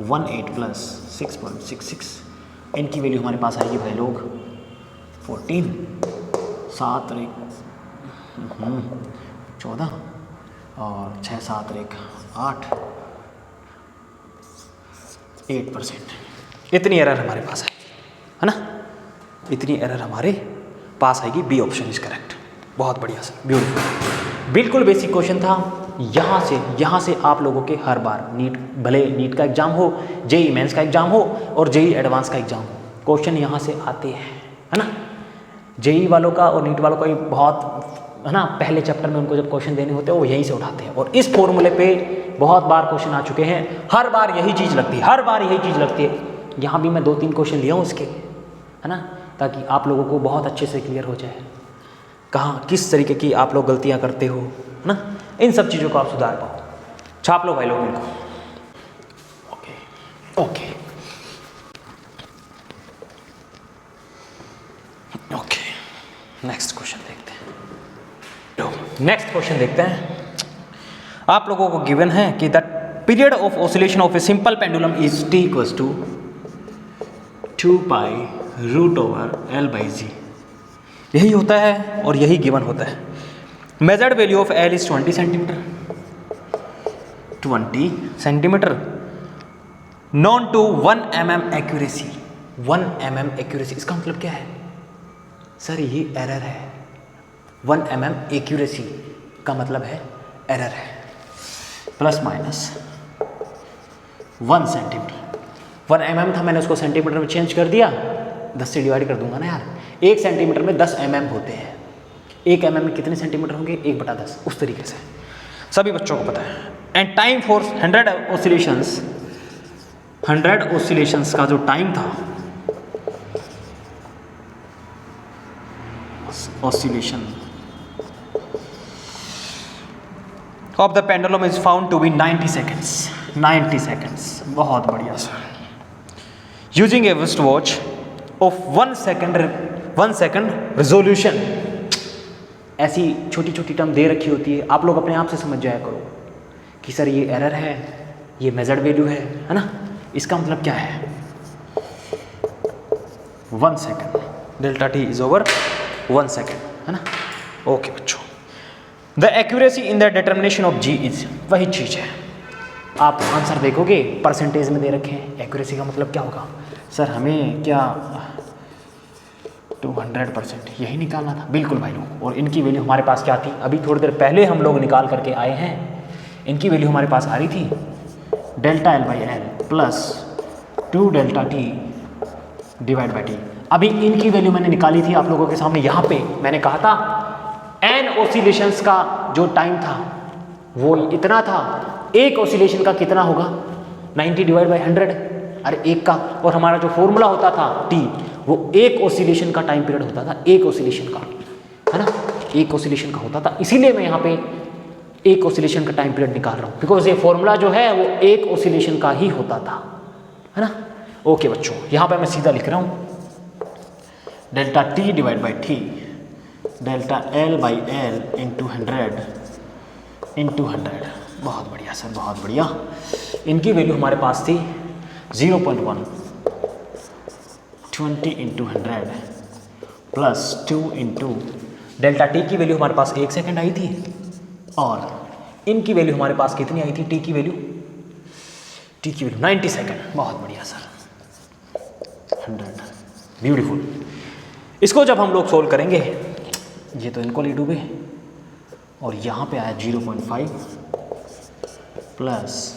18 प्लस 6.66। इनकी वैल्यू हमारे पास आएगी भाई लोग 14 7 और 14 और 6 7 और 8 8%। इतनी एरर हमारे पास आएगी, है ना। इतनी एरर हमारे पास आएगी। B option is correct. बहुत बढ़िया सर, ब्यूटीफुल, बिल्कुल बेसिक क्वेश्चन था। यहाँ से आप लोगों के हर बार नीट, भले नीट का एग्जाम हो, जेई मेंस का एग्जाम हो और जेई एडवांस का एग्जाम हो, क्वेश्चन यहाँ से आते हैं, है ना। जेई वालों का और नीट वालों का बहुत, है ना, पहले चैप्टर में उनको जब क्वेश्चन देने होते हैं वो यहीं से उठाते हैं। और इस फॉर्मूले पे बहुत बार क्वेश्चन आ चुके हैं, हर बार यही चीज़ लगती है, हर बार यही चीज़ लगती है। यहाँ भी मैं 2-3 क्वेश्चन लिया हूँ उसके, है ना, ताकि आप लोगों को बहुत अच्छे से क्लियर हो जाए कहाँ किस तरीके की आप लोग गलतियाँ करते हो, है ना। इन सब चीज़ों को आप सुधार पाओ। छाप लो भाई लोग इनको। Okay okay okay next question देखते हैं। नेक्स्ट क्वेश्चन देखते हैं। आप लोगों को गिवन है कि the period of oscillation of a simple pendulum is t equals to 2π√L/g। यही होता है और यही गिवन होता है। Measured value of L is 20 centimetre, 20 centimetre, known to 1 mm accuracy. 1 mm accuracy इसका मतलब क्या है सर? ये एरर है। 1 mm एक्यूरेसी का मतलब है एरर है। प्लस माइनस 1 सेंटीमीटर, 1 mm था, मैंने उसको सेंटीमीटर में चेंज कर दिया, 10 से डिवाइड कर दूंगा ना यार। 1 सेंटीमीटर में 10 mm होते हैं। 1 mm में कितने सेंटीमीटर होंगे? 1/10। उस तरीके से सभी बच्चों को पता है। And time for 100 oscillations, 100 oscillations का जो टाइम था, oscillation of the pendulum is found to be 90 seconds. 90 seconds, बहुत बढ़िया sir. Using a wrist watch of 1 second resolution. ऐसी छोटी छोटी टर्म दे रखी होती है, आप लोग अपने आप से समझ जाया करो कि सर ये एरर है, ये मेजर्ड वैल्यू है ना। इसका मतलब क्या है? 1 second, delta T is over 1 second, है ना। ओके बच्चों, the accuracy in the determination of G is, वही चीज़ है। आप आंसर देखोगे परसेंटेज में दे रखे हैं। एक्यूरेसी का मतलब क्या होगा सर? हमें क्या 200% यही निकालना था? बिल्कुल भाई लोग। और इनकी वैल्यू हमारे पास क्या थी? अभी थोड़ी देर पहले हम लोग निकाल करके आए हैं। इनकी वैल्यू हमारे पास आ रही थी delta L/L plus 2 delta T divide by T. अभी इनकी वैल्यू मैंने निकाली थी आप लोगों के सामने। यहाँ पे मैंने कहा था n ऑसिलेशंस का जो टाइम था वो इतना था। एक ऑसिलेशन का कितना होगा? 90 डिवाइड बाई 100। अरे एक का, और हमारा जो फॉर्मूला होता था टी, वो एक ऑसिलेशन का टाइम पीरियड होता था, एक ऑसिलेशन का, है ना, एक ऑसिलेशन का होता था। इसीलिए मैं यहाँ पे एक ऑसिलेशन का टाइम पीरियड निकाल रहा हूँ, बिकॉज ये फॉर्मूला जो है वो एक ऑसिलेशन का ही होता था, है ना। ओके बच्चों, यहाँ पे मैं सीधा लिख रहा हूँ delta T divide by T, delta L by L into 100 बहुत बढ़िया सर, बहुत बढ़िया। इनकी वैल्यू हमारे पास थी 0.1, 20 into 100 plus 2 into delta T की वैल्यू हमारे पास 1 सेकेंड आई थी, और इनकी वैल्यू हमारे पास कितनी आई थी, टी की वैल्यू 90 सेकेंड। बहुत बढ़िया सर, 100, ब्यूटीफुल। इसको जब हम लोग सोल्व करेंगे, ये तो इनको ले डूबे, और यहाँ पे आया 0.5 प्लस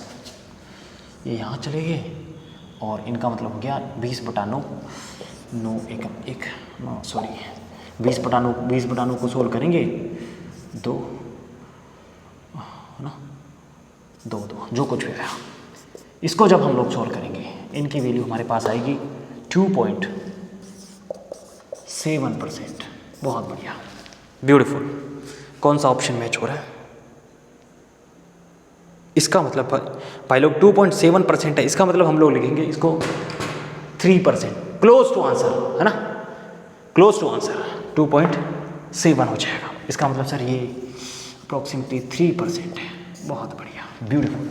ये यहाँ चले गए, और इनका मतलब हो गया 20/9, 20/9 को सोल्व करेंगे 2, है ना, 2 जो कुछ भी आया। इसको जब हम लोग सोल्व करेंगे, इनकी वैल्यू हमारे पास आएगी 2.7%। बहुत बढ़िया, ब्यूटीफुल। कौन सा ऑप्शन मैच हो रहा है? इसका मतलब भाई लोग 2.7% है, इसका मतलब हम लोग लिखेंगे इसको 3%, क्लोज टू आंसर, है ना, क्लोज टू आंसर 2.7 हो जाएगा। इसका मतलब सर ये अप्रॉक्सीमेटली 3% है। बहुत बढ़िया, ब्यूटीफुल।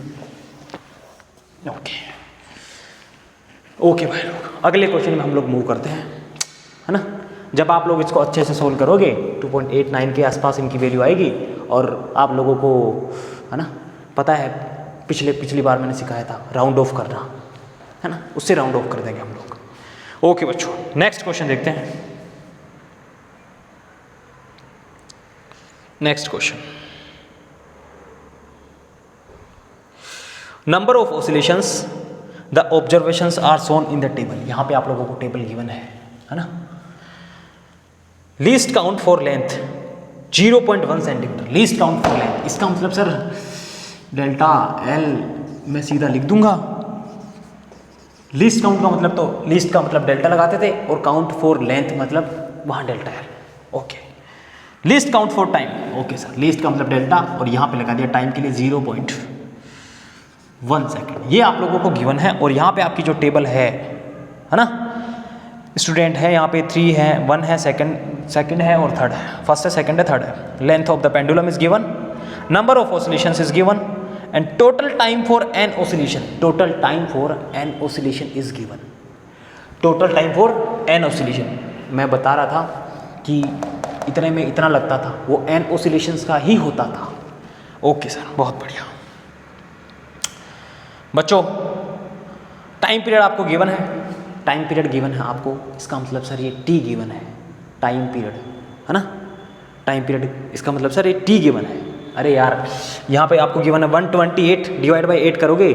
ओके भाई लोग, अगले क्वेश्चन में हम लोग मूव करते हैं, है ना। जब आप लोग इसको अच्छे से सोल्व करोगे 2.89 के आसपास इनकी वैल्यू आएगी, और आप लोगों को, है ना, पता है पिछली बार मैंने सिखाया था राउंड ऑफ करना, है ना, उससे राउंड ऑफ कर देंगे हम लोग। ओके बच्चों, नेक्स्ट क्वेश्चन देखते हैं। Next question, number of oscillations the observations are shown in the table. यहाँ पे आप लोगों को टेबल गिवन है ना। Least count for length 0.1 centimetre, least count for length, इसका मतलब सर डेल्टा एल मैं सीधा लिख दूंगा। लीस्ट काउंट का मतलब, तो लीस्ट का मतलब डेल्टा लगाते थे, और काउंट फॉर लेंथ मतलब वहाँ delta L. Okay, least count for time, okay sir, least का मतलब डेल्टा, और यहाँ पे लगा दिया टाइम के लिए 0.1 सेकेंड। ये आप लोगों को गिवन है, और यहाँ पे आपकी जो टेबल है ना, स्टूडेंट है यहाँ पे 3 है, 1 है, सेकंड है, और थर्ड है, फर्स्ट है, सेकंड है, थर्ड है। Length of the pendulum is given, number of oscillations is given, and total time for N oscillation, total time for N oscillation is given. Total time for N oscillation, मैं बता रहा था कि इतने में इतना लगता था, वो एन ऑसिलेशंस का ही होता था। ओके सर, बहुत बढ़िया। बच्चों, टाइम पीरियड आपको गिवन है, टाइम पीरियड गिवन है आपको, इसका मतलब सर ये टी गिवन है, टाइम पीरियड, है ना, टाइम पीरियड, इसका मतलब सर ये टी गिवन है। अरे यार, यहाँ पे आपको गिवन है 128 डिवाइड बाई 8 करोगे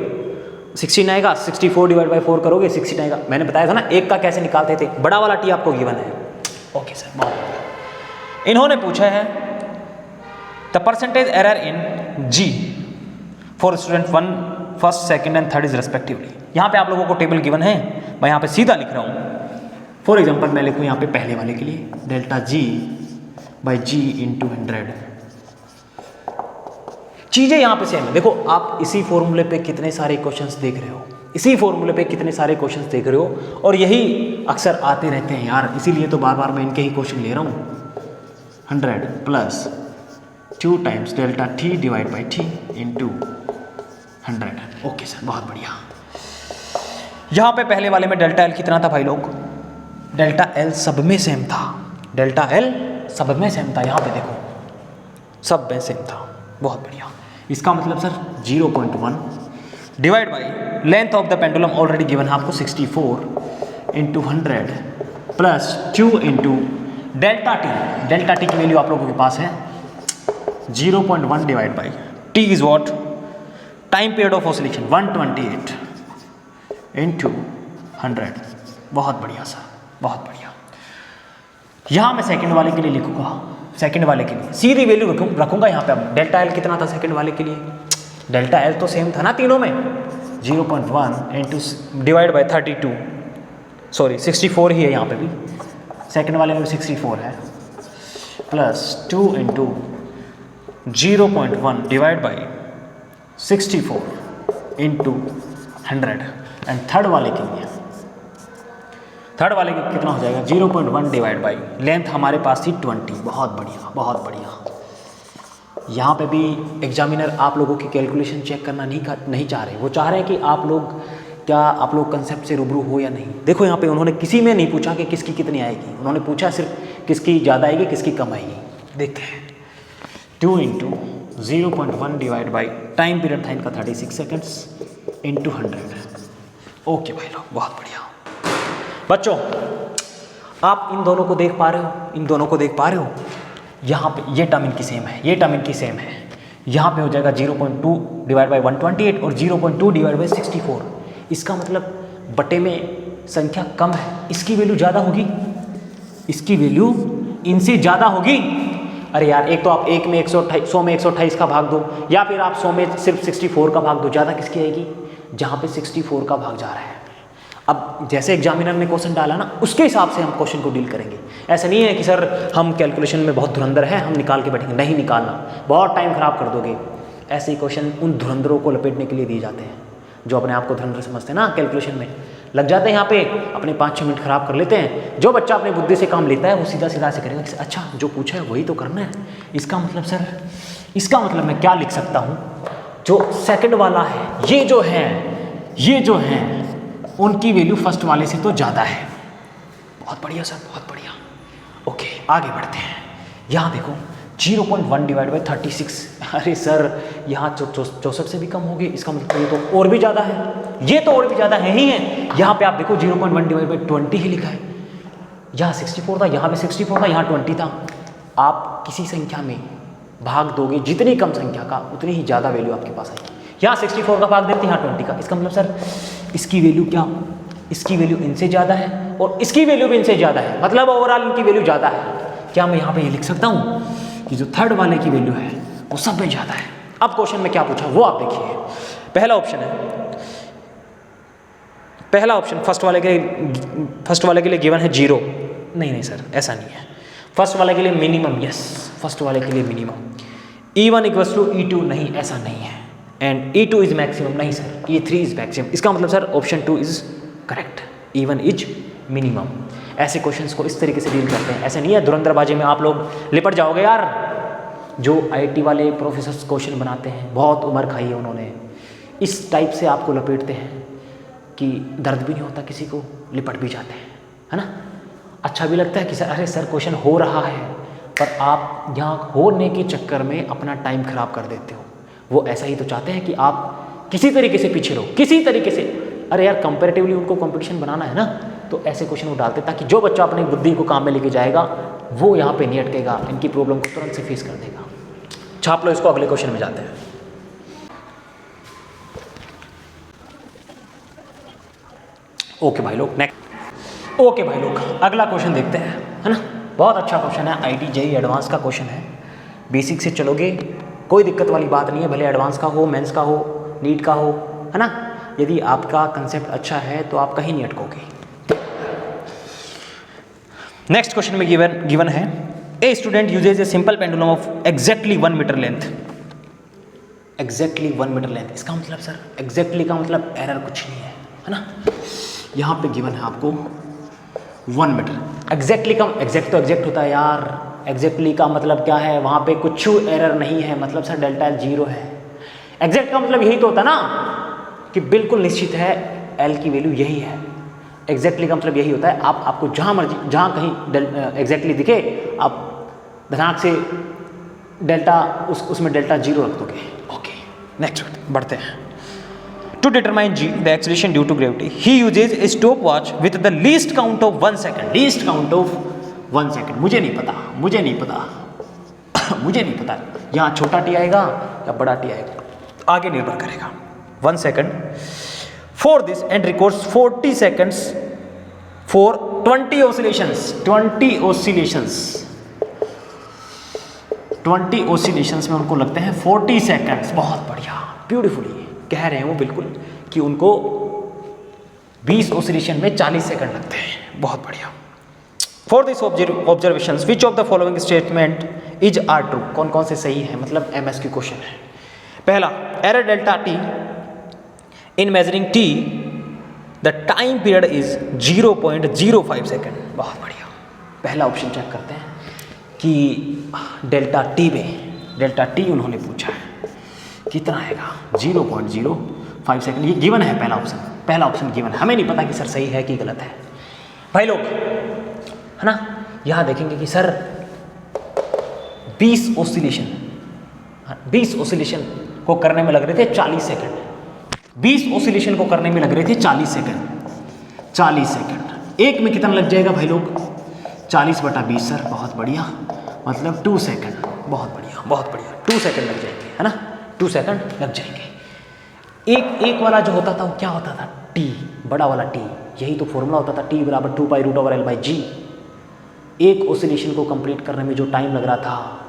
16 आएगा, 64 डिवाइड बाई 4 करोगे 16 आएगा। मैंने बताया था ना एक का कैसे निकालते थे, बड़ा वाला टी आपको गिवन है। ओके सर, बहुत बढ़िया। इन्होंने पूछा है the percentage error in G for student 1 first, second and third is respectively. यहाँ पे आप लोगों को टेबल गिवन है, मैं यहाँ पे सीधा लिख रहा हूँ। फॉर एग्जाम्पल मैं लिखूँ यहाँ पे पहले वाले के लिए delta G by G into 100। चीज़ें यहाँ पे सेम है। देखो, आप इसी फॉर्मूले पे कितने सारे क्वेश्चंस देख रहे हो, इसी फॉर्मूले पे कितने सारे क्वेश्चंस देख रहे हो, और यही अक्सर आते रहते हैं यार, इसीलिए तो बार बार मैं इनके ही क्वेश्चन ले रहा हूँ। 100 plus 2 times delta T divide by T into 100। Okay sir, बहुत बढ़िया। यहाँ पे पहले वाले में डेल्टा एल कितना था भाई लोग? डेल्टा एल सब में सेम था, डेल्टा एल सब में सेम था। यहाँ पे देखो, सब में सेम था, बहुत बढ़िया। इसका मतलब sir 0.1 divide by length of the pendulum already given है आपको 64 into 100 plus 2 into delta T. Delta T की वैल्यू आप लोगों के पास है 0.1 divide by T is what, time period of oscillation 128 into 100। बहुत बढ़िया सर, बहुत बढ़िया। यहाँ मैं सेकंड वाले के लिए लिखूंगा, सेकंड वाले के लिए सीधी वैल्यू रखूंगा यहाँ पे। अब डेल्टा एल कितना था सेकंड वाले के लिए? डेल्टा एल तो सेम था ना तीनों में, 0.1 इंटू डिवाइड बाई 32, सॉरी 64 ही है यहाँ पे भी, सेकंड वाले में भी 64 है, plus 2 into 0.1 divide by 64 into 100, and third वाले के लिए कितना हो जाएगा 0.1 डिवाइड बाई लेंथ हमारे पास थी 20। बहुत बढ़िया, बहुत बढ़िया। यहाँ पे भी एग्जामिनर आप लोगों की कैलकुलेशन चेक करना नहीं चाह रहे, वो चाह रहे हैं कि आप लोग कंसेप्ट से रूबरू हो या नहीं। देखो यहाँ पे उन्होंने किसी में नहीं पूछा कि किसकी कितनी आएगी, उन्होंने पूछा सिर्फ किसकी ज़्यादा आएगी किसकी कम आएगी। देखते हैं 2 into 0.1 divide by time period था इनका 36 सेकेंड्स इंटू 100। ओके भाई लोग, बहुत बढ़िया। बच्चों आप इन दोनों को देख पा रहे हो, यहाँ पे ये टर्म इनकी सेम है, यहाँ पे हो जाएगा 0.2 डिवाइड बाई 128 और 0.2 डिवाइड बाई 64। इसका मतलब बटे में संख्या कम है, इसकी वैल्यू ज़्यादा होगी, इसकी वैल्यू इनसे ज़्यादा होगी। अरे यार, एक तो आप 1 में 100 में 128 का भाग दो, या फिर आप 100 में सिर्फ 64 का भाग दो, ज़्यादा किसकी आएगी? जहाँ पे 64 का भाग जा रहा है। अब जैसे एग्जामिनर ने क्वेश्चन डाला ना, उसके हिसाब से हम क्वेश्चन को डील करेंगे। ऐसा नहीं है कि सर हम कैलकुलेशन में बहुत धुरंधर हैं, हम निकाल के बैठेंगे, नहीं निकालना, बहुत टाइम खराब कर दोगे। ऐसे ही क्वेश्चन उन धुरंधरों को लपेटने के लिए दिए जाते हैं जो अपने आप को धुरंधर समझते हैं ना, कैलकुलेशन में लग जाते हैं, यहाँ पे अपने 5-6 मिनट खराब कर लेते हैं। जो बच्चा अपने बुद्धि से काम लेता है वो सीधा सीधा से करेगा कि अच्छा जो पूछा है वही तो करना है। इसका मतलब मैं क्या लिख सकता हूँ, जो सेकंड वाला है, ये जो है उनकी वैल्यू फर्स्ट वाले से तो ज़्यादा है। बहुत बढ़िया सर, बहुत बढ़िया। ओके, आगे बढ़ते हैं। यहाँ देखो 0.1 डिवाइड बाई 36। अरे सर यहाँ 64 से भी कम होगी, इसका मतलब ये तो और भी ज़्यादा है, ये तो और भी ज़्यादा है ही है। यहाँ पे आप देखो 0.1 डिवाइड बाई 20 ही लिखा है, यहाँ 64 था, यहाँ पे 64 था, यहाँ 20 था। आप किसी संख्या में भाग दोगे जितनी कम संख्या का, उतनी ही ज़्यादा वैल्यू आपके पास आएगी। यहाँ 64 का भाग देते हैं, यहाँ 20 का, इसका मतलब सर इसकी वैल्यू क्या, इसकी वैल्यू इनसे ज़्यादा है और इसकी वैल्यू भी इनसे ज़्यादा है, मतलब ओवरऑल इनकी वैल्यू ज़्यादा है। क्या मैं यहाँ पे ये लिख सकता हूँ कि जो थर्ड वाले की वैल्यू है वो सब में ज़्यादा है? अब क्वेश्चन में क्या पूछा वो आप देखिए। पहला ऑप्शन फर्स्ट वाले के लिए गिवन है 0। नहीं सर, ऐसा नहीं है। फर्स्ट वाले के लिए मिनिमम, यस, फर्स्ट वाले के लिए minimum. E1 equals to E2, नहीं, ऐसा नहीं है। एंड E2 इज मैक्सिमम, नहीं सर, E3 इज मैक्सिमम। इसका मतलब sir option 2 is correct, E1 is minimum. ऐसे क्वेश्चंस को इस तरीके से डील करते हैं। ऐसे नहीं है धुरंधरबाजी में आप लोग लिपट जाओगे यार। जो IIT वाले प्रोफेसर्स क्वेश्चन बनाते हैं, बहुत उम्र खाई है उन्होंने, इस टाइप से आपको लपेटते हैं कि दर्द भी नहीं होता किसी को, लिपट भी जाते हैं, है ना। अच्छा भी लगता है कि सर अरे सर क्वेश्चन हो रहा है, पर आप यहाँ होने के चक्कर में अपना टाइम खराब कर देते हो। वो ऐसा ही तो चाहते हैं कि आप किसी तरीके से पीछे रहो, किसी तरीके से। अरे यार कंपैरेटिवली उनको कंपटीशन बनाना है ना, तो ऐसे क्वेश्चन वो डालते ताकि जो बच्चा अपनी बुद्धि को काम में लेके जाएगा वो यहाँ पे नहीं अटकेगा, इनकी प्रॉब्लम को तुरंत से फेस कर देगा। छाप लो इसको, अगले क्वेश्चन में जाते हैं। ओके भाई लोग, नेक्स्ट। ओके भाई लोग, अगला क्वेश्चन देखते हैं, है ना। बहुत अच्छा क्वेश्चन है, IIT JEE एडवांस का क्वेश्चन है। बेसिक से चलोगे कोई दिक्कत वाली बात नहीं है, भले एडवांस का हो, मेंस का हो, नीट का हो, है ना। यदि आपका कंसेप्ट अच्छा है तो आप कहीं नहीं अटकोगे। नेक्स्ट क्वेश्चन में गिवन है a student uses a simple pendulum of exactly 1 metre length. Exactly 1 metre length, इसका मतलब सर एग्जैक्टली का मतलब एरर कुछ नहीं है ना। यहाँ पे गिवन है आपको 1 मीटर। एग्जैक्टली का एग्जैक्ट तो एग्जैक्ट होता है यार, एग्जैक्टली का मतलब क्या है, वहाँ पे कुछ एरर नहीं है, मतलब सर डेल्टा L 0 है। एग्जैक्ट का मतलब यही तो होता है ना कि बिल्कुल निश्चित है L की वैल्यू यही है। एग्जैक्टली का मतलब यही होता है, आपको जहाँ मर्जी, जहाँ कहीं एग्जैक्टली दिखे, आप धनाक से डेल्टा उसमें डेल्टा 0 रख दोगे। ओके, नेक्स्ट बढ़ते हैं। To determine G the acceleration due to gravity, he uses a stop watch with the least count of 1 second. Least count of 1 second, मुझे नहीं पता मुझे नहीं पता यहाँ छोटा टी आएगा या बड़ा टी आएगा, आगे निर्भर करेगा। 1 second for this and records 40 seconds for 20 oscillations. 20 oscillations में उनको लगते हैं 40 सेकेंड्स। बहुत बढ़िया, ब्यूटीफुली कह रहे हैं वो बिल्कुल कि उनको 20 ऑसिलेशन में 40 सेकंड लगते हैं। बहुत बढ़िया। For this observation which of the following statement is are true, कौन कौन से सही है, मतलब MSQ क्वेश्चन है। पहला, error delta T in measuring T the time period is 0.05 second. बहुत बढ़िया। पहला ऑप्शन चेक करते हैं कि डेल्टा टी में, डेल्टा टी उन्होंने पूछा है कितना आएगा, 0.05 सेकेंड। ये गिवन है पहला ऑप्शन, पहला ऑप्शन गिवन है। हमें नहीं पता कि सर सही है कि गलत है भाई लोग, है ना। यहाँ देखेंगे कि सर 20 ऑसिलेशन को करने में लग रहे थे 40 सेकंड। 20 ऑसिलेशन को करने में लग रहे थे 40 सेकंड। 40 सेकंड एक में कितना लग जाएगा भाई लोग, 40/20 सर। बहुत बढ़िया, मतलब 2 सेकंड। बहुत बढ़िया, बहुत बढ़िया, 2 सेकंड लग जाएंगे, है ना, 2 सेकंड लग जाएंगे। एक वाला जो होता था वो क्या होता था, टी, बड़ा वाला टी, यही तो फॉर्मूला होता था, T = 2π√L/g। एक ऑसिलेशन को कंप्लीट करने में जो टाइम लग रहा था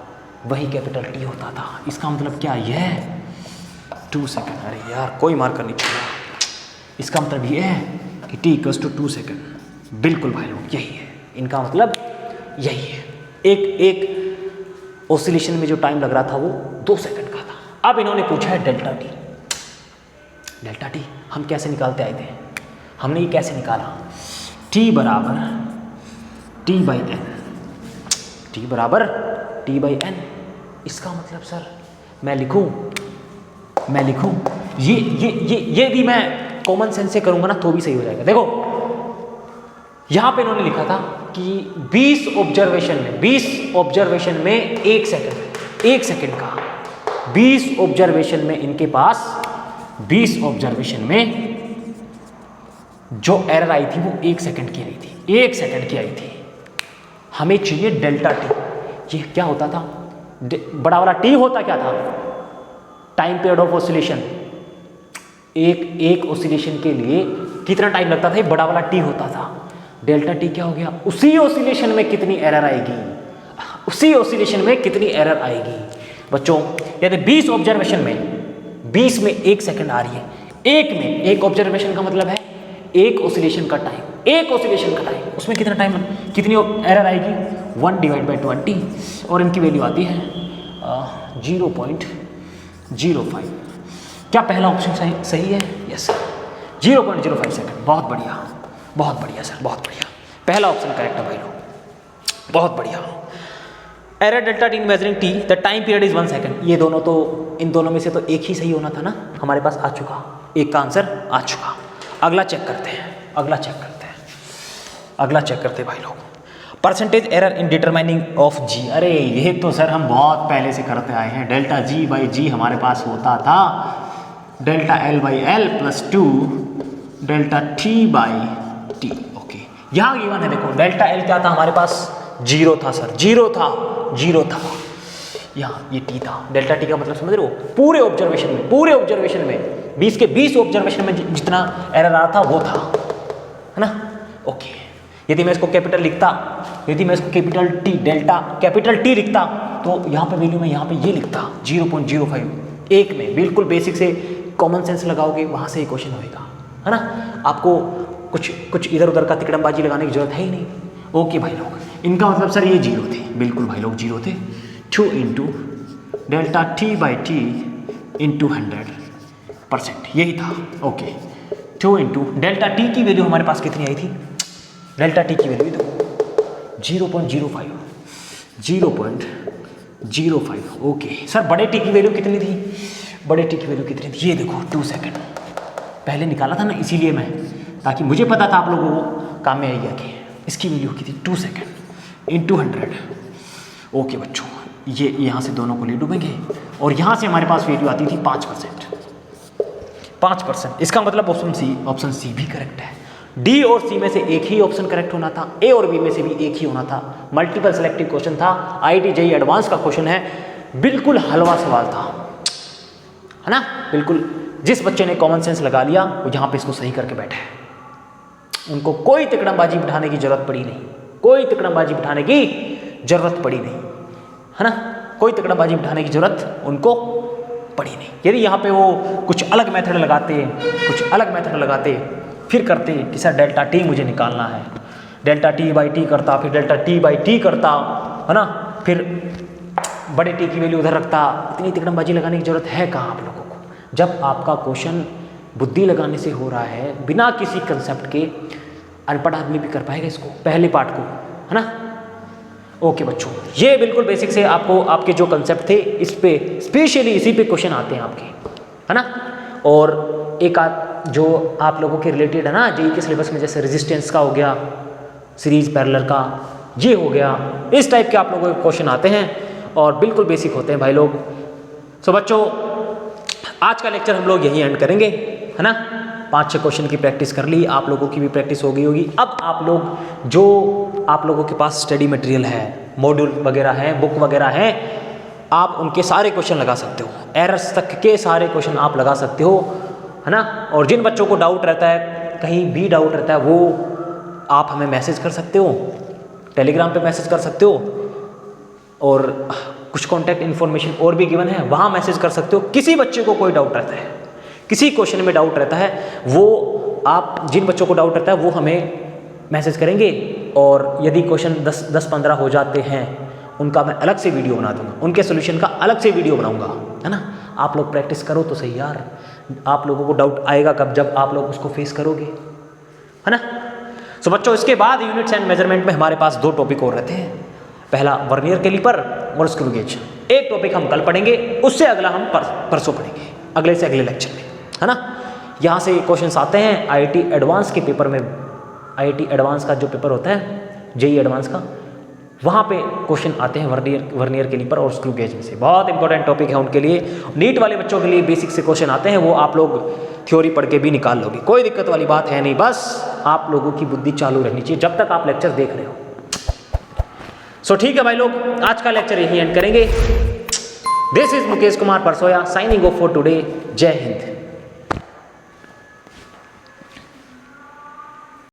वही कैपिटल T होता था। इसका मतलब क्या, यह 2 सेकंड। अरे यार कोई मार्कर नहीं छोड़ा। इसका मतलब ये है कि T = 2 सेकंड। बिल्कुल भाई लोग यही है, इनका मतलब यही है। एक ऑसिलेशन में जो टाइम लग रहा था वो 2 सेकंड का था। अब इन्होंने पूछा है डेल्टा टी। डेल्टा टी हम कैसे निकालते आए थे, हमने ये कैसे निकाला, T = T/n, T = T/n। इसका मतलब सर मैं लिखूं ये भी मैं कॉमन सेंस से करूंगा ना तो भी सही हो जाएगा। देखो यहां पे इन्होंने लिखा था कि 20 ऑब्जर्वेशन में 1 सेकंड का, 20 ऑब्जर्वेशन में इनके पास 20 ऑब्जर्वेशन में जो एरर आई थी वो 1 सेकंड की आई थी, 1 सेकंड की आई थी। हमें चाहिए डेल्टा टी। ये क्या होता था, बड़ा वाला टी होता क्या था, टाइम पीरियड ऑफ ऑसिलेशन। एक ऑसिलेशन के लिए कितना टाइम लगता था, ये बड़ा वाला टी होता था। डेल्टा टी क्या हो गया, उसी ऑसिलेशन में कितनी एरर आएगी, उसी ऑसिलेशन में कितनी एरर आएगी। बच्चों यदि 20 ऑब्जर्वेशन में 20 में 1 सेकंड आ रही है, एक ऑब्जर्वेशन का मतलब है एक ऑसिलेशन का टाइम, एक ऑसिलेशन का टाइम, उसमें कितना टाइम, कितनी एरर आएगी, 1/20 और इनकी वैल्यू आती है 0.05। क्या पहला ऑप्शन सही है? Yes sir, 0.05 second. बहुत बढ़िया, बहुत बढ़िया सर, बहुत बढ़िया। पहला ऑप्शन करेक्ट है भाई लोग, बहुत बढ़िया। Error delta T in measuring T the time period is 1 second. ये दोनों तो, इन दोनों में से तो एक ही सही होना था ना, हमारे पास आ चुका, एक का आंसर आ चुका। अगला चेक करते हैं, अगला चेक करते हैं भाई लोग। Percentage error in determining of g. अरे ये तो सर हम बहुत पहले से करते आए हैं। डेल्टा G/G हमारे पास होता था delta L/L + 2 delta T/T। Okay, यहाँ गिवन है, देखो डेल्टा L क्या था हमारे पास, 0 था सर, 0 था। यहाँ ये T था। डेल्टा T का मतलब समझ रहे हो, पूरे ऑब्जर्वेशन में 20 के 20 ऑब्जर्वेशन में जितना एरर आ रहा था वो था, है ना। ओके, यदि मैं इसको कैपिटल लिखता, यदि मैं इसको capital T, delta capital T लिखता तो यहाँ पे वैल्यू में यहाँ पे ये लिखता 0.05। एक में बिल्कुल बेसिक से कॉमन सेंस लगाओगे वहाँ से ये क्वेश्चन होएगा, है ना। आपको कुछ इधर उधर का तिकड़मबाजी लगाने की जरूरत है ही नहीं। ओके भाई लोग, इनका मतलब सर ये 0 थे, बिल्कुल भाई लोग 0 थे। 2 × डेल्टा T/T × 100%, यही था। ओके, 2 × डेल्टा T की वैल्यू हमारे पास कितनी आई थी, डेल्टा T की वैल्यू देखो 0.05, 0.05। ओके सर, बड़े T की वैल्यू कितनी थी, बड़े T की वैल्यू कितनी थी, ये देखो 2 सेकंड। पहले निकाला था ना, इसीलिए मैं, ताकि मुझे पता था आप लोगों को काम में आएगा कि इसकी वैल्यू की थी 2 सेकंड × 100। ओके बच्चों, ये यहाँ से दोनों को ले डूबेंगे और यहाँ से हमारे पास वैल्यू आती थी 5%। 5%, इसका मतलब ऑप्शन सी भी करेक्ट है। डी और सी में से एक ही ऑप्शन करेक्ट होना था, ए और बी में से भी एक ही होना था। मल्टीपल सेलेक्टिव क्वेश्चन था, IIT JEE एडवांस का क्वेश्चन है, बिल्कुल हलवा सवाल था, है ना। बिल्कुल जिस बच्चे ने कॉमन सेंस लगा लिया वो यहाँ पे इसको सही करके बैठे हैं। उनको कोई तिकड़मबाजी बिठाने की जरूरत पड़ी नहीं, कोई तिकड़मबाजी बिठाने की जरूरत पड़ी नहीं, है ना। कोई तिकड़मबाजी बिठाने की जरूरत उनको पड़ी नहीं। यदि यहाँ पे वो कुछ अलग मेथड लगाते फिर करते कि सर डेल्टा टी मुझे निकालना है, डेल्टा टी बाई टी करता, फिर डेल्टा टी बाई टी करता, है ना, फिर बड़े टी की वैल्यू उधर रखता, इतनी तिकड़मबाजी लगाने की जरूरत है कहाँ आप लोगों को? जब आपका क्वेश्चन बुद्धि लगाने से हो रहा है, बिना किसी कंसेप्ट के, अनपढ़ आदमी भी कर पाएगा इसको, पहले पार्ट को, है ना। ओके बच्चों, ये बिल्कुल बेसिक से आपको आपके जो कंसेप्ट थे इस पे स्पेशली इसी पे क्वेश्चन आते हैं आपके, है ना। और एक आध जो आप लोगों के रिलेटेड है ना जेईई के सिलेबस में, जैसे रेजिस्टेंस का हो गया, सीरीज पैरेलल का ये हो गया, इस टाइप के आप लोगों के क्वेश्चन आते हैं और बिल्कुल बेसिक होते हैं भाई लोग। सो बच्चों, आज का लेक्चर हम लोग यहीं एंड करेंगे, है ना। 5-6 क्वेश्चन की प्रैक्टिस कर ली, आप लोगों की भी प्रैक्टिस हो गई होगी। अब आप लोग जो आप लोगों के पास स्टडी मटेरियल है, मॉड्यूल वगैरह है, बुक वगैरह है, आप उनके सारे क्वेश्चन लगा सकते हो, एरर्स तक के सारे क्वेश्चन आप लगा सकते हो, है ना। और जिन बच्चों को डाउट रहता है, कहीं भी डाउट रहता है, वो आप हमें मैसेज कर सकते हो, टेलीग्राम पे मैसेज कर सकते हो, और कुछ कॉन्टैक्ट इन्फॉर्मेशन और भी गिवन है, वहाँ मैसेज कर सकते हो। किसी बच्चे को कोई डाउट रहता है, किसी क्वेश्चन में डाउट रहता है, वो आप जिन बच्चों को डाउट रहता है वो हमें मैसेज करेंगे, और यदि क्वेश्चन 10-15 हो जाते हैं उनका मैं अलग से वीडियो बना दूंगा, उनके सोल्यूशन का अलग से वीडियो बनाऊंगा, है ना। आप लोग प्रैक्टिस करो तो सही यार, आप लोगों को डाउट आएगा कब? जब आप लोग उसको फेस करोगे, है ना। सो बच्चों, इसके बाद यूनिट्स एंड मेजरमेंट में हमारे पास 2 टॉपिक और रहते हैं। पहला वर्नियर कैलिपर और स्क्रू गेज, एक टॉपिक हम कल पढ़ेंगे, उससे अगला हम परसों पढ़ेंगे, अगले से अगले लेक्चर में, है ना। यहाँ से क्वेश्चंस आते हैं आईआईटी एडवांस के पेपर में, आईआईटी एडवांस का जो पेपर होता है जेईई एडवांस का, वहाँ पे क्वेश्चन आते हैं वर्नियर कैलिपर और स्क्रू गेज में से। बहुत इंपॉर्टेंट टॉपिक है उनके लिए, नीट वाले बच्चों के लिए बेसिक से क्वेश्चन आते हैं, वो आप लोग थ्योरी पढ़ के भी निकाल लोगे, कोई दिक्कत वाली बात है नहीं। बस आप लोगों की बुद्धि चालू रहनी चाहिए जब तक आप लेक्चर देख रहे हो। सो ठीक है भाई लोग, आज का लेक्चर यहीं एंड करेंगे। This is Mukesh Kumar Parsoya signing off for today. जय हिंद।